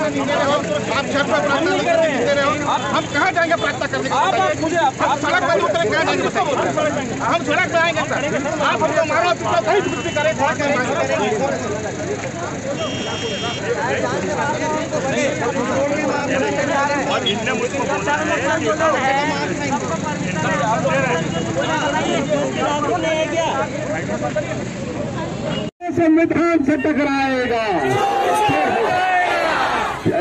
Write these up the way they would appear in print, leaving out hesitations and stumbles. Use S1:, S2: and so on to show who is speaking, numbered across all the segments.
S1: नहीं दे रहे हो, आप घर पर प्रार्थना नहीं दे रहे हो, हम कहाँ जाएंगे प्रार्थना करने के लिए? हम सड़क पर उतरे कहाँ जाएंगे? हम सड़क पे आएंगे सर, आप हमको मारो पीटो कहीं कुछ भी करें, और इनने मुझको
S2: संविधान से टकराएगा।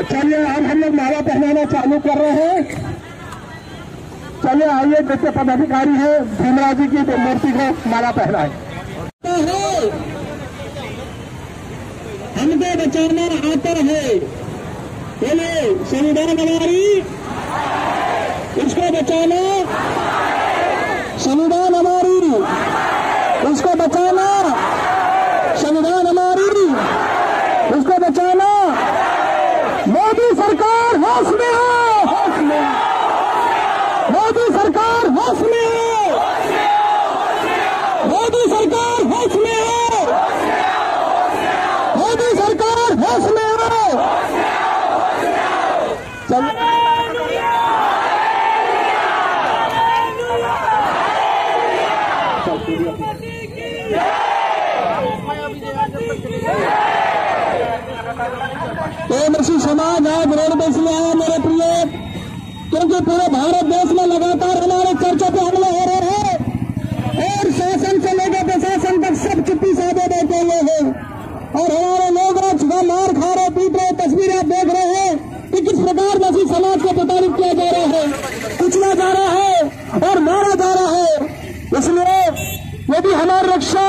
S2: चलिए अब हम लोग माला पहनाना चालू कर रहे हैं। चलिए आइए, जिसके पदाधिकारी है भीमराव जी की मूर्ति को माला पहनाए। हमको बचाना आता है, बोले संविधान हमारी, इसको बचाना, संविधान हमारी, उसको बचाना, संविधान हमारी, उसको बचाना। मोदी सरकार होश में हो, होश में, मोदी सरकार होश में हो, मोदी सरकार होश में हो, मोदी सरकार होश में हो। मसीह समाज आज रोड पे इसलिए आया मेरे प्रिय, क्योंकि पूरे भारत देश में लगातार हमारे चर्चा पे हमले हो रहे हैं और शासन से लेकर प्रशासन तक सब चुप्पी साधे बैठे हुए हैं और हमारे लोग आज मार खा रहे, पीट रहे। तस्वीरें आप देख रहे हैं कि किस प्रकार मसीह समाज को प्रताड़ित किया जा रहा है, कुचला जा रहा है और मारा जा रहा है। इसलिए यदि हमारी रक्षा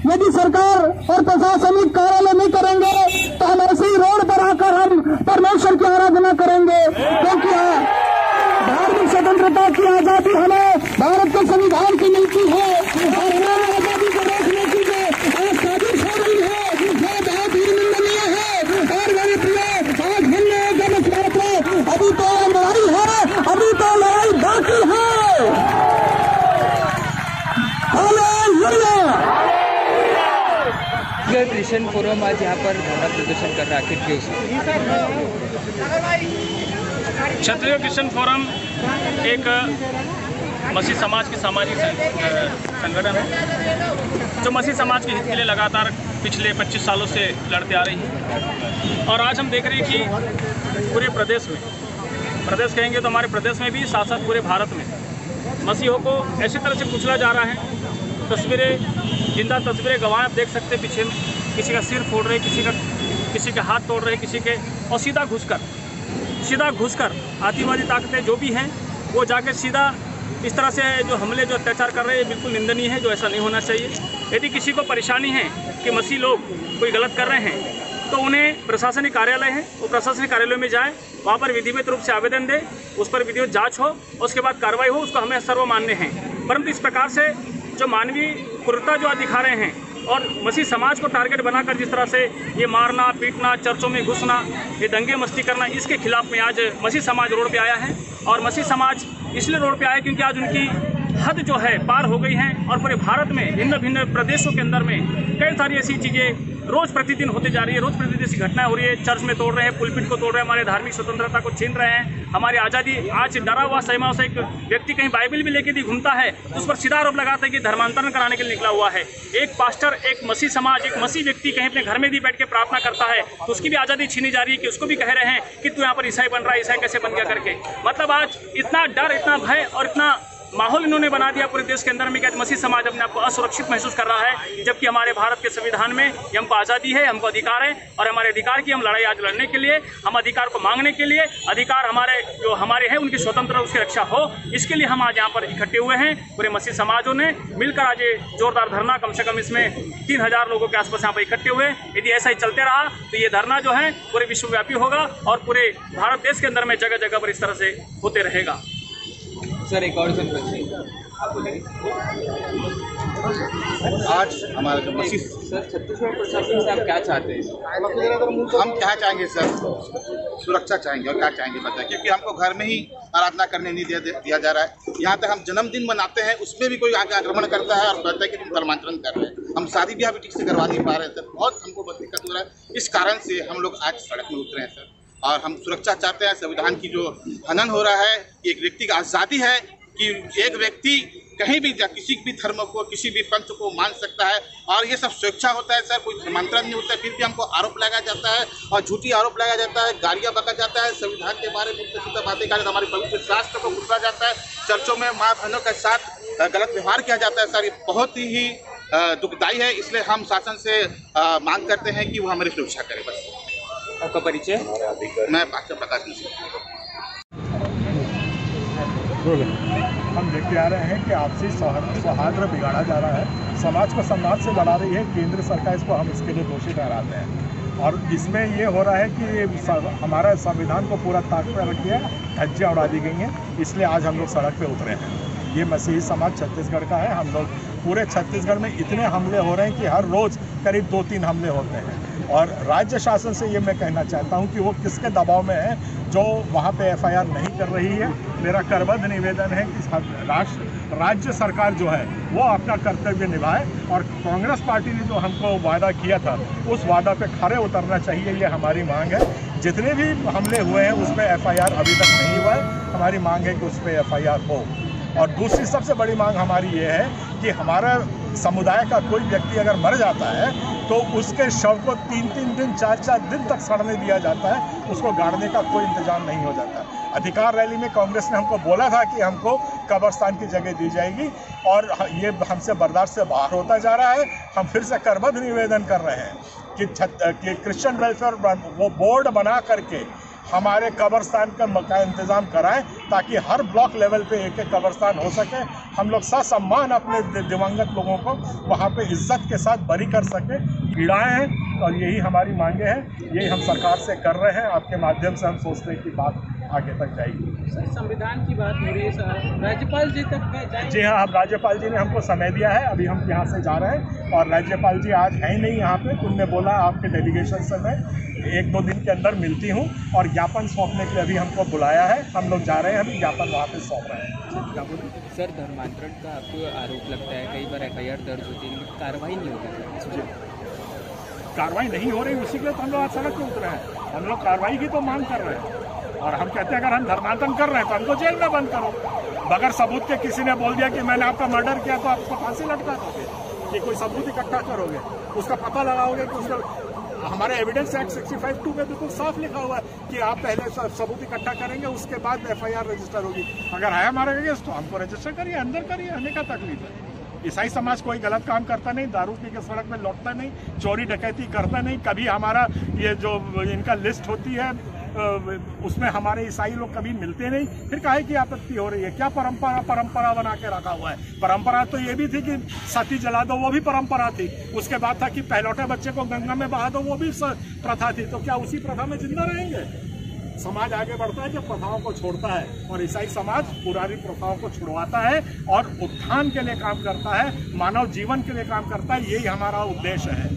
S2: यदि सरकार और प्रशासनिक कार्यालय नहीं करेंगे तो हम ऐसे ही रोड पर आकर हम परमेश्वर की आराधना करेंगे, क्योंकि धार्मिक स्वतंत्रता की आजादी हमें भारत के संविधान की मिलती है और हमारी आजादी को रोकने की जो आज साजिश हो रही है वो बहुत ही निंदनीय है। और मेरे प्रिय, आज हमने जब इस बात में अभी तो लड़ाई है, अभी तो लड़ाई बाकी है।
S3: क्रिश्चियन फोरम आज यहाँ पर धरना प्रदर्शन कर रहा है, आखिर क्यों?
S4: क्षत्रिय क्रिश्चियन फोरम एक मसीह समाज की सामाजिक संगठन है जो मसीह समाज के हित के लिए लगातार पिछले 25 सालों से लड़ते आ रही है। और आज हम देख रहे हैं कि पूरे प्रदेश में, प्रदेश कहेंगे तो हमारे प्रदेश में भी, साथ साथ पूरे भारत में मसीहों को ऐसी तरह से कुचला जा रहा है। तस्वीरें, जिंदा तस्वीरें गवाह आप देख सकते हैं पीछे में, किसी का सिर फोड़ रहे, किसी के हाथ तोड़ रहे, किसी के, और सीधा घुसकर आतंकवादी ताकतें जो भी हैं वो जाके सीधा इस तरह से जो हमले, जो अत्याचार कर रहे हैं, बिल्कुल निंदनीय है। जो ऐसा नहीं होना चाहिए। यदि किसी को परेशानी है कि मसीह लोग कोई गलत कर रहे हैं तो उन्हें प्रशासनिक कार्यालय है, वो प्रशासनिक कार्यालय में जाए, वहाँ पर विधिवत रूप से आवेदन दे, उस पर विधिवत जाँच हो, उसके बाद कार्रवाई हो, उसको हमें सर्वमान्य है। परंतु इस प्रकार से जो मानवीय क्रूरता जो दिखा रहे हैं और मसीह समाज को टारगेट बनाकर जिस तरह से ये मारना, पीटना, चर्चों में घुसना, ये दंगे मस्ती करना, इसके खिलाफ में आज मसीह समाज रोड पे आया है। और मसीह समाज इसलिए रोड पे आया क्योंकि आज उनकी हद जो है पार हो गई है और पूरे भारत में भिन्न भिन्न प्रदेशों के अंदर में कई सारी ऐसी चीज़ें रोज़ प्रतिदिन होते जा रही है। रोज़ प्रतिदिन ऐसी घटनाएं हो रही है। चर्च में तोड़ रहे हैं, पुलपिट को तोड़ रहे हैं, हमारे धार्मिक स्वतंत्रता को छीन रहे हैं, हमारी आज़ादी। आज डरा हुआ सहमा से एक व्यक्ति कहीं बाइबल भी लेके घूमता है तो उस पर सीधा आरोप लगाता है कि धर्मांतरण कराने के लिए निकला हुआ है। एक पास्टर, एक मसीह समाज, एक मसीह व्यक्ति कहीं अपने घर में भी बैठ के प्रार्थना करता है तो उसकी भी आज़ादी छीनी जा रही है कि उसको भी कह रहे हैं कि तू यहाँ पर ईसाई बन रहा है, ईसाई कैसे बन गया करके। मतलब आज इतना डर, इतना भय और इतना माहौल इन्होंने बना दिया पूरे देश के अंदर में कि मसीह समाज अपने आप को असुरक्षित महसूस कर रहा है, जबकि हमारे भारत के संविधान में हमको आज़ादी है, हमको अधिकार है और हमारे अधिकार की हम लड़ाई आज लड़ने के लिए, हम अधिकार को मांगने के लिए, अधिकार हमारे जो हमारे हैं उनकी स्वतंत्रता, उसकी रक्षा हो, इसके लिए हम आज यहाँ पर इकट्ठे हुए हैं। पूरे मसीह समाजों ने मिलकर आज ये जोरदार धरना, कम से कम इसमें 3000 लोगों के आसपास यहाँ पर इकट्ठे हुए। यदि ऐसा ही चलते रहा तो ये धरना जो है पूरे विश्वव्यापी होगा और पूरे भारत देश के अंदर में जगह जगह पर इस तरह से होते रहेगा।
S3: सर एक और प्रश्न
S1: आज हमारा जो मसीह
S3: सर छत्तीसगढ़ प्रशासन से आप क्या चाहते हैं?
S1: हम क्या चाहेंगे सर, सुरक्षा चाहेंगे और क्या चाहेंगे बताएं, क्योंकि हमको घर में ही आराधना करने नहीं दिया जा रहा है। यहाँ तक हम जन्मदिन मनाते हैं उसमें भी कोई आगे आक्रमण करता है और कहता है कि तुम धर्मांतरण कर रहे हैं। हम शादी ब्याह भी ठीक से करवा नहीं पा रहे हैं सर, बहुत हमको दिक्कत हो रहा है। इस कारण से हम लोग आज सड़क में उतरे हैं सर। और हम सुरक्षा चाहते हैं। संविधान की जो हनन हो रहा है, एक व्यक्ति की आज़ादी है कि एक व्यक्ति कहीं भी किसी भी धर्म को, किसी भी पंथ को मान सकता है, और ये सब स्वेच्छा होता है सर, कोई धर्मांतरण नहीं होता है। फिर भी हमको आरोप लगाया जाता है और झूठी आरोप लगाया जाता है, गालियाँ बका जाता है, संविधान के बारे में उल्टा बातें कर, हमारे पवित्र शास्त्र को घुसा जाता है, चर्चों में माँ बहनों के साथ गलत व्यवहार किया जाता है सर। ये बहुत ही दुखदायी है। इसलिए हम शासन से मांग करते हैं कि वो हमारी सुरक्षा करे। बस।
S3: आपका परिचय?
S1: मैं प्रकाश मिश्रा।
S5: हम देखते आ रहे हैं कि आपसी सौहार्द बिगाड़ा जा रहा है, समाज को सम्मान से बढ़ा रही है केंद्र सरकार, इसको हम इसके लिए दोषी ठहराते हैं। और इसमें ये हो रहा है कि हमारा संविधान को पूरा ताक पर रख दिया, धज्जियाँ उड़ा दी गई हैं, इसलिए आज हम लोग सड़क पे उतरे हैं। ये मसीही समाज छत्तीसगढ़ का है। हम लोग पूरे छत्तीसगढ़ में इतने हमले हो रहे हैं कि हर रोज़ करीब 2-3 हमले होते हैं। और राज्य शासन से ये मैं कहना चाहता हूँ कि वो किसके दबाव में है जो वहाँ पे FIR नहीं कर रही है। मेरा करबद्ध निवेदन है कि राज्य सरकार जो है वो अपना कर्तव्य निभाए, और कांग्रेस पार्टी ने जो हमको वादा किया था उस वादा पे खरे उतरना चाहिए, ये हमारी मांग है। जितने भी हमले हुए हैं उस पर FIR अभी तक नहीं हुआ है, हमारी मांग है कि उस पर FIR हो। और दूसरी सबसे बड़ी मांग हमारी ये है कि हमारा समुदाय का कोई व्यक्ति अगर मर जाता है तो उसके शव को 3-3 दिन 4-4 दिन तक सड़ने दिया जाता है, उसको गाड़ने का कोई इंतजाम नहीं हो जाता। अधिकार रैली में कांग्रेस ने हमको बोला था कि हमको कब्रिस्तान की जगह दी जाएगी, और ये हमसे बर्दाश्त से बाहर होता जा रहा है। हम फिर से करबद्ध निवेदन कर रहे हैं कि क्रिश्चियन वेलफेयर वो बोर्ड बना करके हमारे कब्रिस्तान का इंतज़ाम कराएं, ताकि हर ब्लॉक लेवल पे एक एक कब्रिस्तान हो सके। हम लोग ससम्मान अपने दिवंगत लोगों को वहाँ पे इज्जत के साथ बरी कर सकें। पीड़ाएँ हैं और यही हमारी मांगे हैं, यही हम सरकार से कर रहे हैं। आपके माध्यम से हम सोचते हैं कि बात आगे तक जाएगी।
S3: सर, संविधान की बात हो रही है सर, राज्यपाल जी तक जाएंगे? जी
S5: हाँ, अब राज्यपाल जी ने हमको समय दिया है, अभी हम यहाँ से जा रहे हैं, और राज्यपाल जी आज है ही नहीं यहाँ पे। तुमने बोला आपके डेलीगेशन से मैं 1-2 दिन के अंदर मिलती हूँ, और ज्ञापन सौंपने के लिए अभी हमको बुलाया है। हम लोग जा रहे हैं, अभी ज्ञापन वहाँ पे सौंप रहे हैं।
S3: सर, धर्मांतरण का आपको आरोप लगता है, कई बार FIR दर्ज होती है, कार्रवाई नहीं होती सर?
S5: कार्रवाई नहीं हो रही, उसी के लिए तो हम लोग आज सड़क पे उतरे हैं। हम लोग कार्रवाई की तो मांग कर रहे हैं, और हम कहते हैं अगर हम धर्मांतरण कर रहे हैं तो हमको जेल में बंद करो। बगैर सबूत के किसी ने बोल दिया कि मैंने आपका मर्डर किया, तो आप उसको फांसी लटका दोगे कि कोई सबूत इकट्ठा करोगे, उसका पता लगाओगे कि उसका। हमारे एविडेंस एक्ट 65(2) में बिल्कुल साफ लिखा हुआ है कि आप पहले सबूत इकट्ठा करेंगे, उसके बाद FIR रजिस्टर होगी। अगर है हमारे अगेंस्ट तो हमको रजिस्टर करिए, अंदर करिए, हमें क्या तकलीफ है। ईसाई समाज कोई गलत काम करता नहीं, दारू पी के सड़क में लौटता नहीं, चोरी डकैती करता नहीं। कभी हमारा ये जो इनका लिस्ट होती है उसमें हमारे ईसाई लोग कभी मिलते नहीं, फिर काहे की आपत्ति हो रही है? क्या परंपरा बना के रखा हुआ है? परंपरा तो ये भी थी कि सती जला दो, वो भी परंपरा थी। उसके बाद था कि पहलौठे बच्चे को गंगा में बहा दो, वो भी प्रथा थी। तो क्या उसी प्रथा में जिंदा रहेंगे? समाज आगे बढ़ता है जब प्रथाओं को छोड़ता है, और ईसाई समाज पुरानी प्रथाओं को छुड़वाता है और उत्थान के लिए काम करता है, मानव जीवन के लिए काम करता है। यही हमारा उद्देश्य है।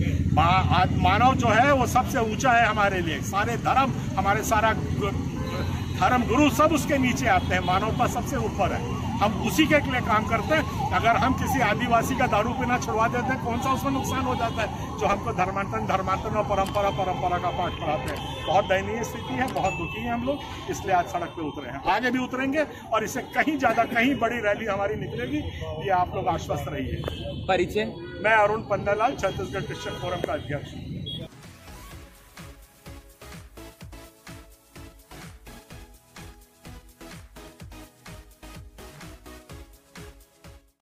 S5: मानव जो है वो सबसे ऊंचा है हमारे लिए। सारे धर्म, हमारे सारा धर्म गुरु सब उसके नीचे आते हैं, मानवता सबसे ऊपर है। हम उसी के लिए काम करते हैं। अगर हम किसी आदिवासी का दारू पीना छुड़वा देते हैं, कौन सा उसमें नुकसान हो जाता है? जो हमको धर्मांतरण और परंपरा का पाठ पढ़ाते हैं। बहुत दयनीय स्थिति है, बहुत दुखी है हम लोग, इसलिए आज सड़क पे उतरे हैं। आगे भी उतरेंगे, और इससे कहीं ज़्यादा, कहीं बड़ी रैली हमारी निकलेगी, ये आप लोग आश्वस्त रहिए।
S3: परिचय?
S5: मैं अरुण पंडालाल, छत्तीसगढ़ क्रिश्चियन फोरम का अध्यक्ष हूँ।